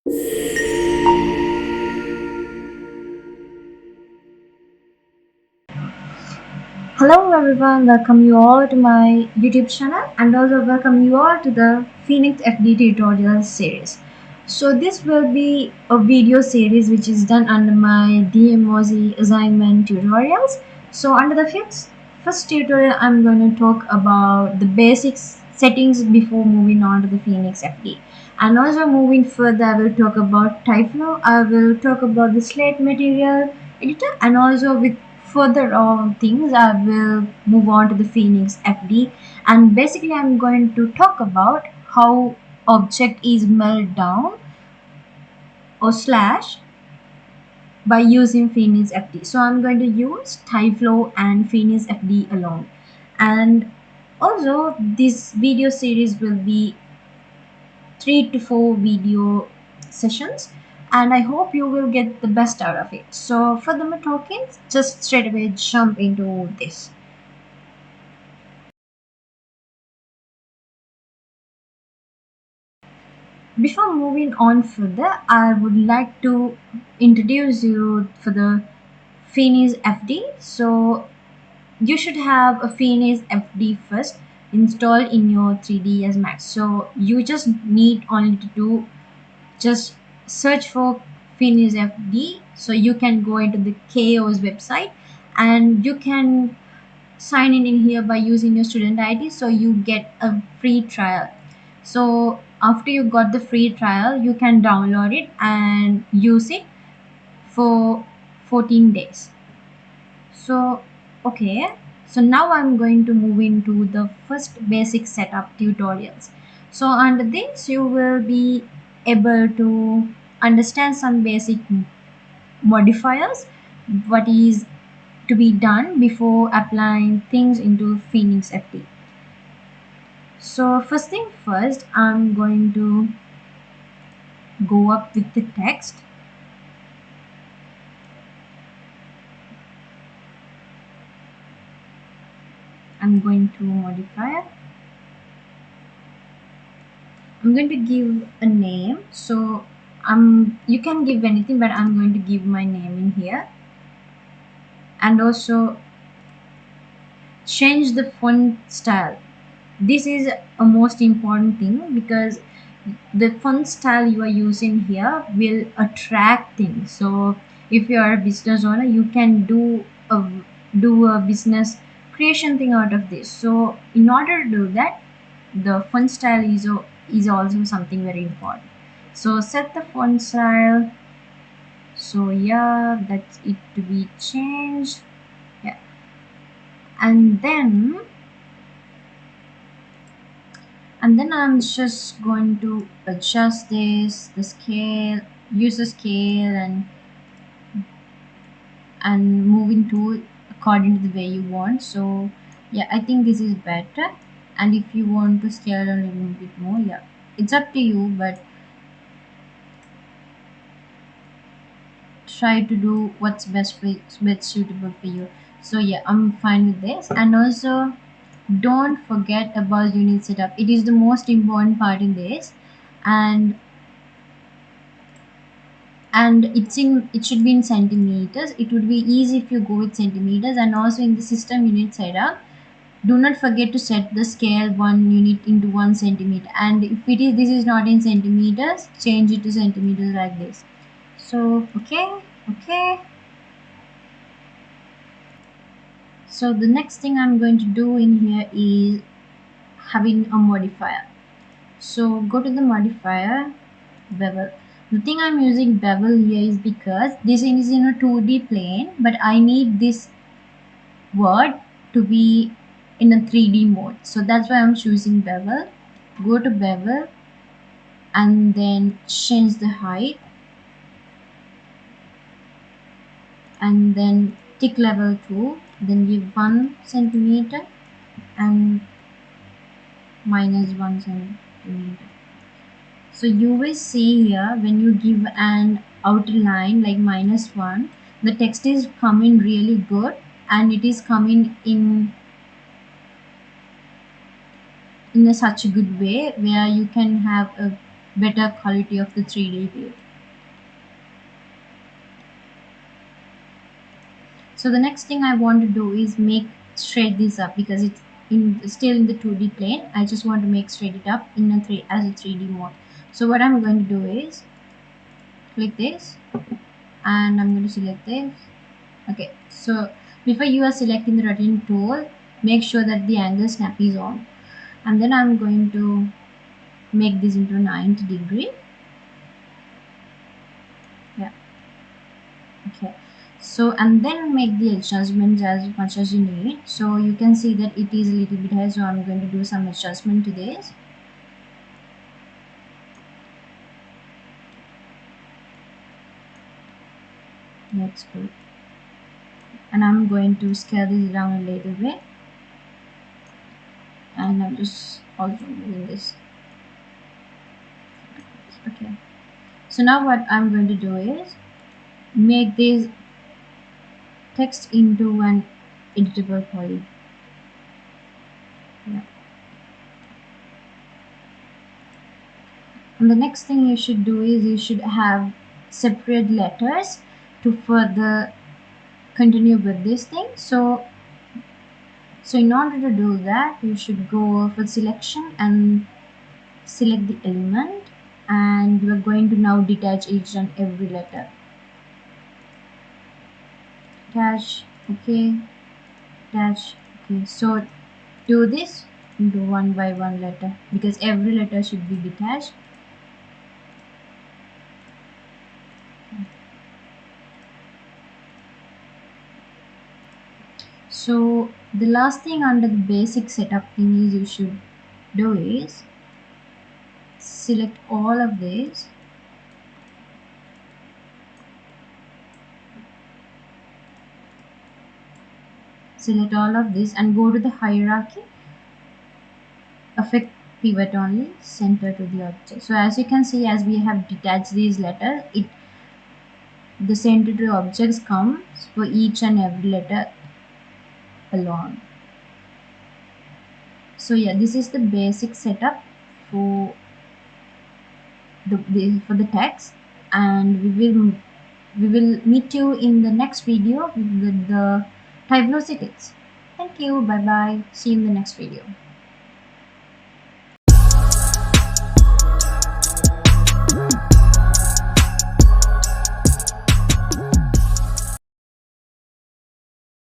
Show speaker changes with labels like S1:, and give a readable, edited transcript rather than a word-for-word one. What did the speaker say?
S1: Hello everyone, welcome you all to my YouTube channel and also welcome you all to the Phoenix FD tutorial series. So this will be a video series which is done under my DMOZ assignment tutorials. So under the first tutorial I'm going to talk about the basics settings before moving on to the Phoenix FD. And also moving further I will talk about Typeflow, I will talk about the slate material editor and also with further on things I will move on to the Phoenix FD, and basically I'm going to talk about how object is meltdown or slash by using Phoenix FD. So I'm going to use Tyflow and Phoenix FD alone, and also this video series will be 3 to 4 video sessions, and I hope you will get the best out of it. So for the talking, just straight away jump into this. Before moving on further, I would like to introduce you for the Phoenix FD. So you should have a Phoenix FD first installed in your 3ds Max. So you just need only to do just search for Phoenix FD. So you can go into the KO's website and you can sign in here by using your student ID, so you get a free trial. So after you got the free trial you can download it and use it for 14 days. So okay, so now I'm going to move into the first basic setup tutorials. So under this you will be able to understand some basic modifiers, what is to be done before applying things into Phoenix FD. So first thing first, I'm going to go up with the text. I'm going to modify it. I'm going to give a name. So you can give anything, but I'm going to give my name in here. And also change the font style. This is a most important thing because the font style you are using here will attract things. So if you are a business owner, you can do a business creation thing out of this. So in order to do that, the font style is also something very important. So set the font style. So yeah, that's it to be changed. Yeah, and then I'm just going to adjust the scale, use the scale and moving to according to the way you want. So yeah, I think this is better. And if you want to scale a little bit more, yeah, it's up to you, but try to do what's best suitable for you. So yeah, I'm fine with this. And also don't forget about unit setup, it is the most important part in this. And it should be in centimeters. It would be easy if you go with centimeters. And also in the system unit setup, do not forget to set the scale 1 unit into 1 centimeter, and if this is not in centimeters, change it to centimeters like this. So okay, so the next thing I'm going to do in here is having a modifier. So go to the modifier, bevel. The thing I'm using bevel here is because this is in a 2D plane, but I need this word to be in a 3D mode. So that's why I'm choosing bevel. Go to bevel and then change the height and then tick level 2, then give 1 centimeter and minus 1 centimeter. So you will see here when you give an outer line like -1, the text is coming really good, and it is coming in such a good way where you can have a better quality of the 3D view. So the next thing I want to do is make straight this up because it's still in the 2D plane. I just want to make straight it up in a 3 as a 3D mode. So what I'm going to do is click this and I'm going to select this. Okay, so before you are selecting the rotating tool, make sure that the angle snap is on, and then I'm going to make this into 90 degree. Yeah, okay. So and then make the adjustments as much as you need. So you can see that it is a little bit high, so I'm going to do some adjustment to this. That's good. And I'm going to scale this down a little bit, and I'm just also moving this. Okay. So now what I'm going to do is make this text into an editable poly. Yeah. And the next thing you should do is you should have separate letters to further continue with this thing. So in order to do that, you should go for selection and select the element, and you are going to now detach each and every letter. Detach, okay, detach, okay. So do this into one by one letter because every letter should be detached. So the last thing under the basic setup thing is you should do is select all of this, select all of this and go to the hierarchy, affect pivot only, center to the object. So as you can see, as we have detached these letters, it the center to objects comes for each and every letter alone. So yeah, this is the basic setup for for the text, and we will meet you in the next video with the Tableau settings. Thank you. Bye bye. See you in the next video.